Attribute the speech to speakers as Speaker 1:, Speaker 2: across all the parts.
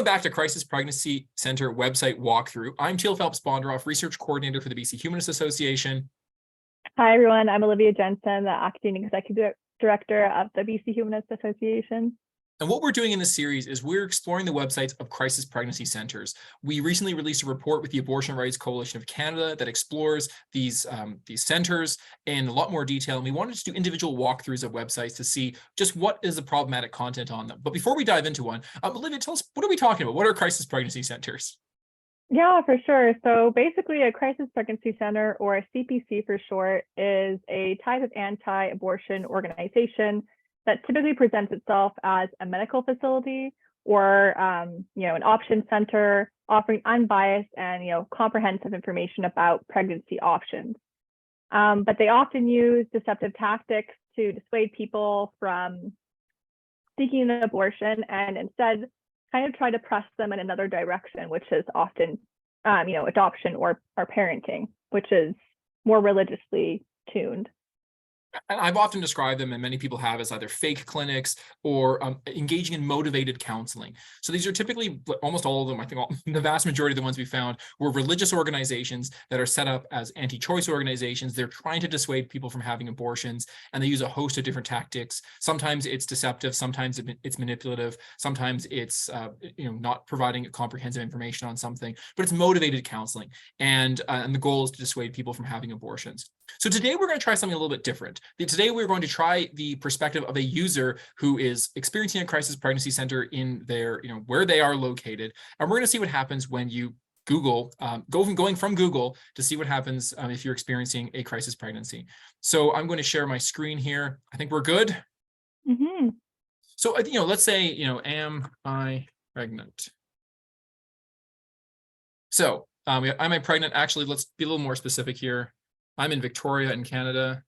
Speaker 1: back to Crisis Pregnancy Center website walkthrough. I'm Teale Phelps-Bonderoff, Research Coordinator for the BC Humanist Association.
Speaker 2: Hi, everyone. I'm Olivia Jensen, the Acting Executive Director of the BC Humanist Association.
Speaker 1: And what we're doing in this series is we're exploring the websites of crisis pregnancy centers. We recently released a report with the Abortion Rights Coalition of Canada that explores these centers in a lot more detail. And we wanted to do individual walkthroughs of websites to see just what is the problematic content on them. But before we dive into one, Olivia, tell us, what are we talking about? What are crisis pregnancy centers?
Speaker 2: Yeah, for sure. So basically, a crisis pregnancy center, or a CPC for short, is a type of anti-abortion organization that typically presents itself as a medical facility or an option center offering unbiased and comprehensive information about pregnancy options. But they often use deceptive tactics to dissuade people from seeking an abortion and instead kind of try to press them in another direction, which is often adoption or parenting, which is more religiously tuned.
Speaker 1: And I've often described them, and many people have, as either fake clinics or engaging in motivated counseling. So these are typically, almost all of them, I think the vast majority of the ones we found were religious organizations that are set up as anti-choice organizations. They're trying to dissuade people from having abortions, and they use a host of different tactics. Sometimes it's deceptive, sometimes it's manipulative, sometimes it's not providing comprehensive information on something, but it's motivated counseling. And the goal is to dissuade people from having abortions. So today we're going to try something a little bit different. Today we're going to try the perspective of a user who is experiencing a crisis pregnancy center in their, where they are located. And we're going to see what happens when you Google, going from Google to see what happens if you're experiencing a crisis pregnancy. So I'm going to share my screen here. I think we're good.
Speaker 2: Mm-hmm.
Speaker 1: So, let's say, am I pregnant? So am I pregnant? Actually, let's be a little more specific here. I'm in Victoria in Canada.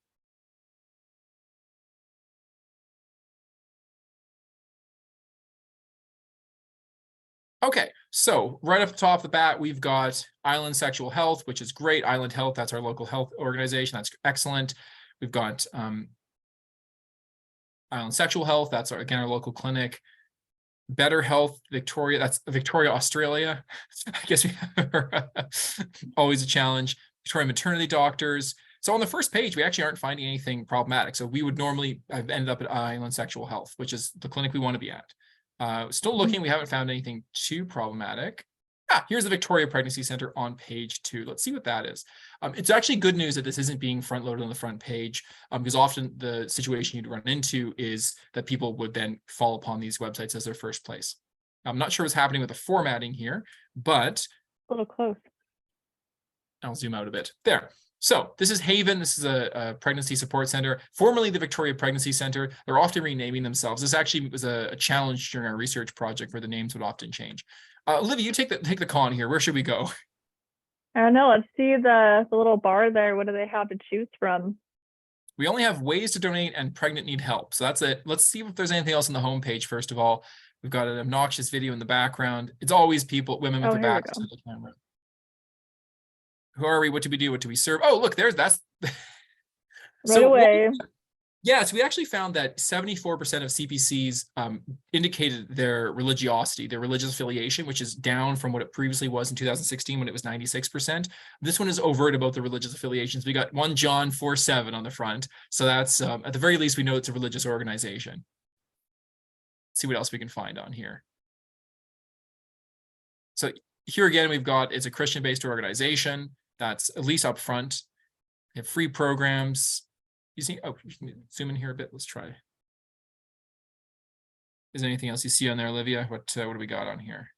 Speaker 1: Okay, so right up the top of the bat, we've got Island Sexual Health, which is great. Island Health, that's our local health organization. That's excellent. We've got Island Sexual Health. That's again our local clinic. Better Health Victoria. That's Victoria, Australia. I guess we have always a challenge. Victoria Maternity Doctors. So on the first page, we actually aren't finding anything problematic. So we would normally have ended up at Island Sexual Health, which is the clinic we want to be at. Still looking, we haven't found anything too problematic. Here's the Victoria Pregnancy Center on page 2. Let's see what that is. It's actually good news that this isn't being front loaded on the front page, because often the situation you'd run into is that people would then fall upon these websites as their first place. I'm not sure what's happening with the formatting here, but
Speaker 2: A little close.
Speaker 1: I'll zoom out a bit. There. So this is Haven. This is a pregnancy support center, formerly the Victoria Pregnancy Center. They're often renaming themselves. This actually was a challenge during our research project where the names would often change. Olivia, you take the con here. Where should we go?
Speaker 2: I don't know. Let's see the little bar there. What do they have to choose from?
Speaker 1: We only have ways to donate and pregnant need help. So that's it. Let's see if there's anything else on the homepage. First of all, we've got an obnoxious video in the background. It's always women with their backs to the camera. Who are we? What do we do? What do we serve? Oh, look, that's
Speaker 2: right away.
Speaker 1: Yes, we actually found that 74% of CPCs indicated their religiosity, their religious affiliation, which is down from what it previously was in 2016 when it was 96%. This one is overt about the religious affiliations. We got 1 John 4:7 on the front. So that's, at the very least, we know it's a religious organization. Let's see what else we can find on here. So here again, we've got, it's a Christian-based organization. That's at least up front. They have free programs. You see, zoom in here a bit. Let's try. Is there anything else you see on there, Olivia? What do we got on here?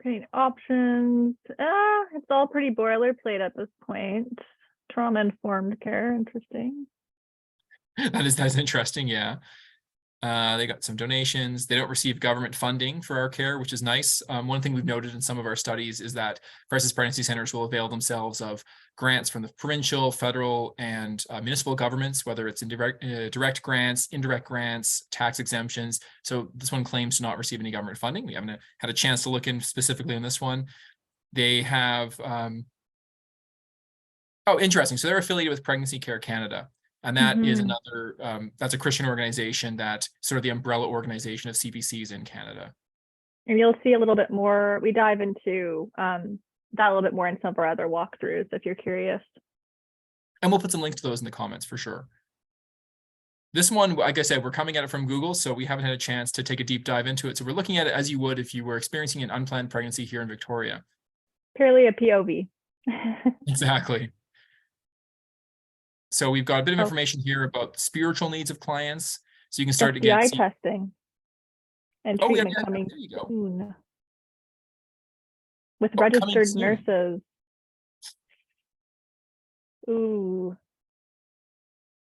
Speaker 2: Great options. It's all pretty boilerplate at this point. Trauma-informed care, interesting.
Speaker 1: That's interesting, yeah. They got some donations. They don't receive government funding for our care, which is nice. One thing we've noted in some of our studies is that crisis pregnancy centers will avail themselves of grants from the provincial, federal, and municipal governments, whether it's in direct grants, indirect grants, tax exemptions. So this one claims to not receive any government funding. We haven't had a chance to look in specifically on this one. They have, oh, interesting. So they're affiliated with Pregnancy Care Canada. And that is another, that's a Christian organization that sort of the umbrella organization of CPCs in Canada.
Speaker 2: And you'll see a little bit more, we dive into that a little bit more in some of our other walkthroughs if you're curious.
Speaker 1: And we'll put some links to those in the comments for sure. This one, like I said, we're coming at it from Google, so we haven't had a chance to take a deep dive into it. So we're looking at it as you would if you were experiencing an unplanned pregnancy here in Victoria.
Speaker 2: Purely a POV.
Speaker 1: Exactly. So we've got a bit of information here about the spiritual needs of clients. So you can start to get
Speaker 2: STI testing and treatment coming
Speaker 1: there you go.
Speaker 2: soon. With registered nurses. Ooh.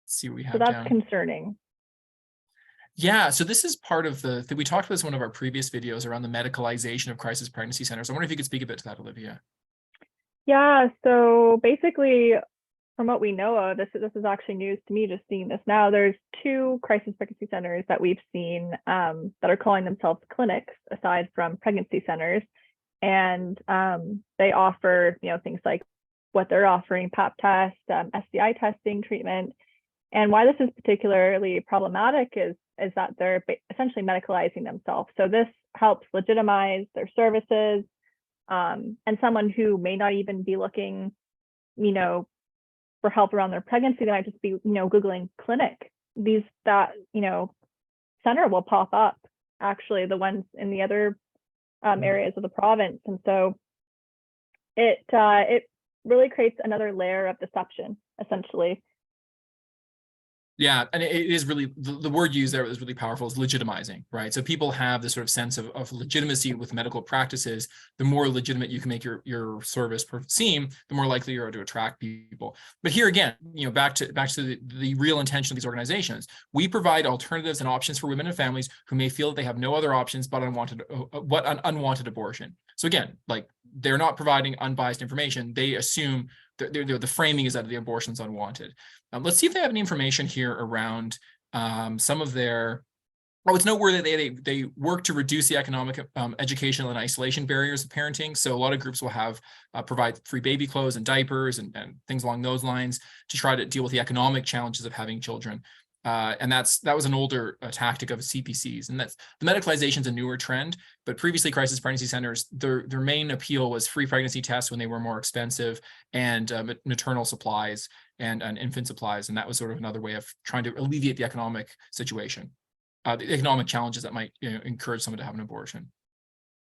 Speaker 1: Let's see what we have.
Speaker 2: So that's
Speaker 1: down.
Speaker 2: concerning.
Speaker 1: Yeah, so this is part of we talked about this in one of our previous videos around the medicalization of crisis pregnancy centers. I wonder if you could speak a bit to that, Olivia.
Speaker 2: Yeah, so basically, from what we know of, this is actually news to me just seeing this now. There's 2 crisis pregnancy centers that we've seen that are calling themselves clinics aside from pregnancy centers. And they offer, things like what they're offering, pap test, STI testing, treatment. And why this is particularly problematic is that they're essentially medicalizing themselves. So this helps legitimize their services. And someone who may not even be looking, for help around their pregnancy, they might just be, Googling clinic. Center will pop up, actually, the ones in the other areas of the province. And so it really creates another layer of deception, essentially.
Speaker 1: Yeah, and it is really, the word used there is really powerful, is legitimizing, right? So people have this sort of sense of legitimacy with medical practices. The more legitimate you can make your service seem, the more likely you are to attract people. But here again, back to the real intention of these organizations, we provide alternatives and options for women and families who may feel that they have no other options but an unwanted abortion. So again, like, they're not providing unbiased information. They assume the framing is that the abortion is unwanted. Let's see if they have any information here around some of their. Oh, it's noteworthy that they work to reduce the economic, educational, and isolation barriers of parenting. So a lot of groups will have provide free baby clothes and diapers and things along those lines to try to deal with the economic challenges of having children. And that was an older tactic of CPCs, and that's the medicalization is a newer trend. But previously, crisis pregnancy centers, their main appeal was free pregnancy tests when they were more expensive, and maternal supplies and infant supplies, and that was sort of another way of trying to alleviate the economic situation, the economic challenges that might encourage someone to have an abortion.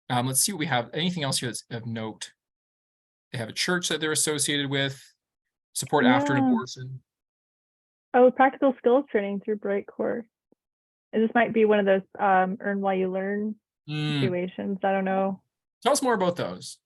Speaker 1: Let's see what we have. Anything else here that's of note? They have a church that they're associated with, support after an abortion.
Speaker 2: Oh, practical skills training through Bright course. And this might be one of those earn while you learn situations. I don't know.
Speaker 1: Tell us more about those.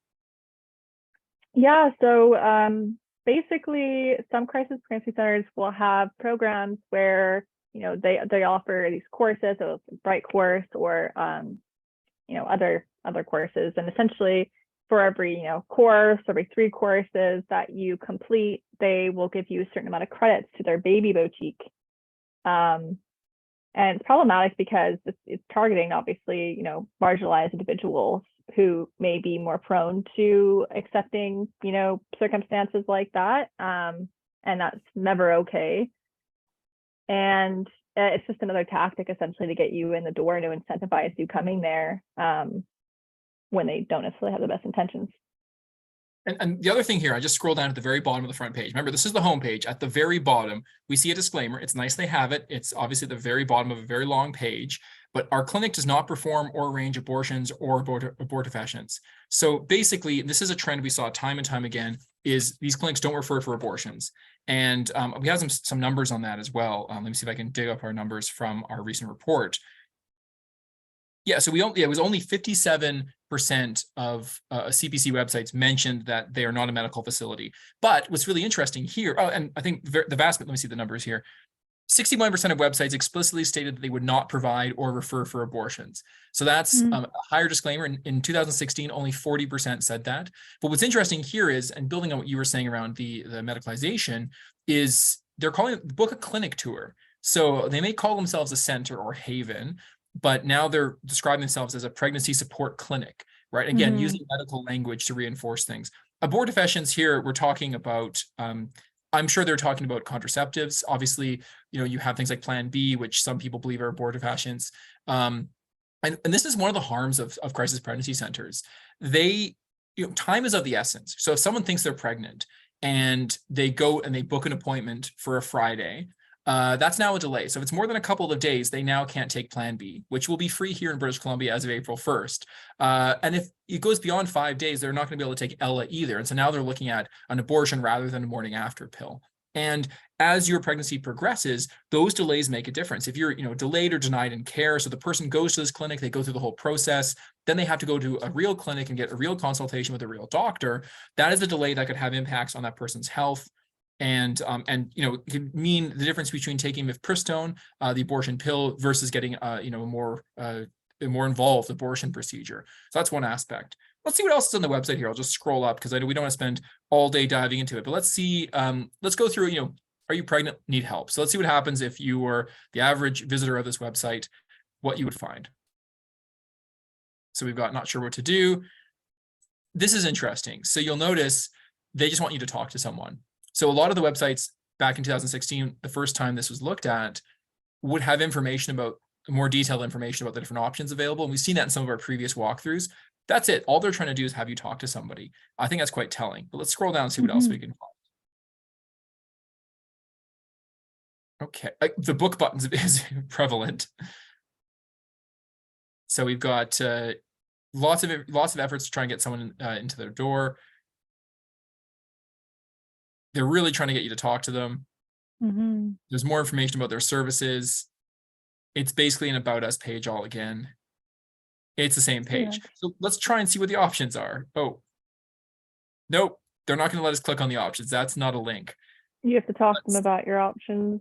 Speaker 2: Yeah, so basically, some crisis pregnancy centers will have programs where they offer these courses, so Bright course or other courses, and essentially for every course, every 3 courses that you complete, they will give you a certain amount of credits to their baby boutique. And it's problematic because it's targeting, obviously, marginalized individuals who may be more prone to accepting, circumstances like that. And that's never okay. And it's just another tactic, essentially, to get you in the door and to incentivize you coming there when they don't necessarily have the best intentions.
Speaker 1: And the other thing here, I just scroll down at the very bottom of the front page. Remember, this is the home page. At the very bottom, we see a disclaimer. It's nice they have it. It's obviously at the very bottom of a very long page, but our clinic does not perform or arrange abortions or abortifacients. So basically, this is a trend we saw time and time again, is these clinics don't refer for abortions. And we have some numbers on that as well. Let me see if I can dig up our numbers from our recent report. Yeah, so it was only 57% of CPC websites mentioned that they are not a medical facility. But what's really interesting here, and I think the vast, let me see the numbers here, 61% of websites explicitly stated that they would not provide or refer for abortions. So that's a higher disclaimer. In 2016, only 40% said that. But what's interesting here is, and building on what you were saying around the medicalization, is they're calling it book a clinic tour. So they may call themselves a center or haven, but now they're describing themselves as a pregnancy support clinic, right? Again, using medical language to reinforce things. Abortifacients here, we're talking about, I'm sure they're talking about contraceptives. Obviously, you have things like Plan B, which some people believe are abortifacients. And this is one of the harms of crisis pregnancy centers. They, time is of the essence. So if someone thinks they're pregnant and they go and they book an appointment for a Friday, that's now a delay. So if it's more than a couple of days, they now can't take Plan B, which will be free here in British Columbia as of April 1st. And if it goes beyond 5 days, they're not going to be able to take Ella either. And so now they're looking at an abortion rather than a morning after pill. And as your pregnancy progresses, those delays make a difference. If you're, delayed or denied in care, so the person goes to this clinic, they go through the whole process, then they have to go to a real clinic and get a real consultation with a real doctor. That is a delay that could have impacts on that person's health. And it could mean the difference between taking mifepristone, the abortion pill, versus getting a more involved abortion procedure. So that's one aspect. Let's see what else is on the website here. I'll just scroll up because I know we don't want to spend all day diving into it, but let's see, let's go through, are you pregnant, need help? So let's see what happens if you were the average visitor of this website, what you would find. So we've got not sure what to do. This is interesting. So you'll notice they just want you to talk to someone. So a lot of the websites back in 2016, the first time this was looked at, would have information about, more detailed information about the different options available. And we've seen that in some of our previous walkthroughs. That's it. All they're trying to do is have you talk to somebody. I think that's quite telling, but let's scroll down and see what else we can find. Okay, the book buttons is prevalent. So we've got lots of efforts to try and get someone into their door. They're really trying to get you to talk to them. There's more information about their services. It's basically an About Us page all again. It's the same page. Yeah. So let's try and see what the options are. Oh, nope. They're not going to let us click on the options. That's not a link.
Speaker 2: You have to talk to them about your options.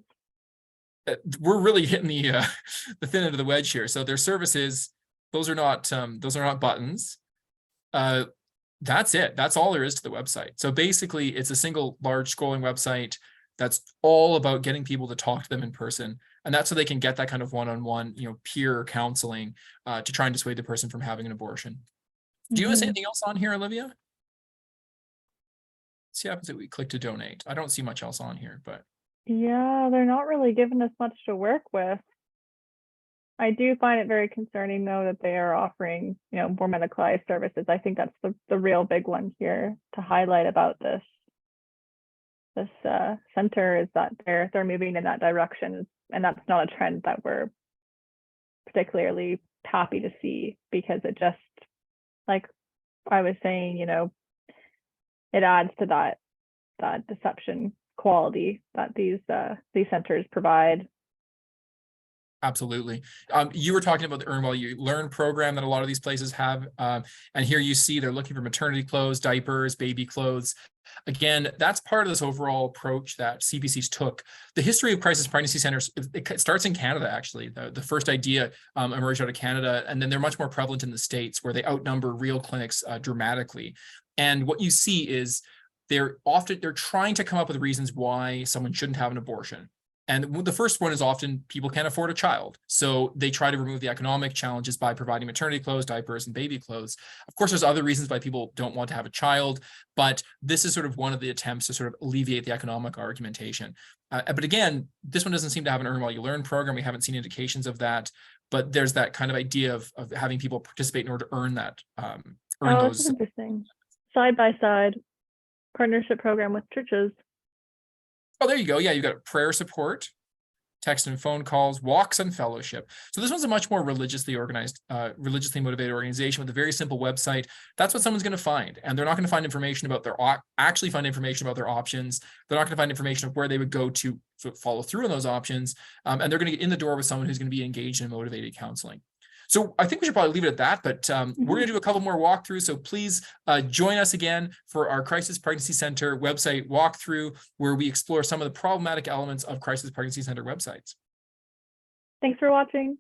Speaker 1: We're really hitting the thin end of the wedge here. So their services, those are not buttons. That's it. That's all there is to the website. So basically, it's a single large scrolling website that's all about getting people to talk to them in person. And that's so they can get that kind of one-on-one, peer counseling to try and dissuade the person from having an abortion. Do you want to say anything else on here, Olivia? Let's see what happens if we click to donate. I don't see much else on here, but.
Speaker 2: Yeah, they're not really giving us much to work with. I do find it very concerning, though, that they are offering, more medicalized services. I think that's the real big one here to highlight about this center, is that they're moving in that direction, and that's not a trend that we're particularly happy to see, because it just, like I was saying, it adds to that deception quality that these centers provide.
Speaker 1: Absolutely. You were talking about the Earn While You Learn program that a lot of these places have. And here you see they're looking for maternity clothes, diapers, baby clothes. Again, that's part of this overall approach that CPCs took. The history of crisis pregnancy centers, it starts in Canada, actually. The first idea emerged out of Canada, and then they're much more prevalent in the States, where they outnumber real clinics dramatically. And what you see is they're trying to come up with reasons why someone shouldn't have an abortion. And the first one is often people can't afford a child. So they try to remove the economic challenges by providing maternity clothes, diapers, and baby clothes. Of course, there's other reasons why people don't want to have a child, but this is sort of one of the attempts to sort of alleviate the economic argumentation. But again, this one doesn't seem to have an Earn While You Learn program. We haven't seen indications of that, but there's that kind of idea of having people participate in order to earn that.
Speaker 2: That's interesting. Side-by-side partnership program with churches.
Speaker 1: Oh, there you go. Yeah, you've got prayer support, text and phone calls, walks, and fellowship. So this one's a much more religiously organized, religiously motivated organization with a very simple website. That's what someone's going to find. And they're not going to find information about actually find information about their options. They're not going to find information of where they would go to follow through on those options. And they're going to get in the door with someone who's going to be engaged in motivated counseling. So I think we should probably leave it at that, but we're going to do a couple more walkthroughs. So please join us again for our Crisis Pregnancy Center website walkthrough, where we explore some of the problematic elements of Crisis Pregnancy Center websites.
Speaker 2: Thanks for watching.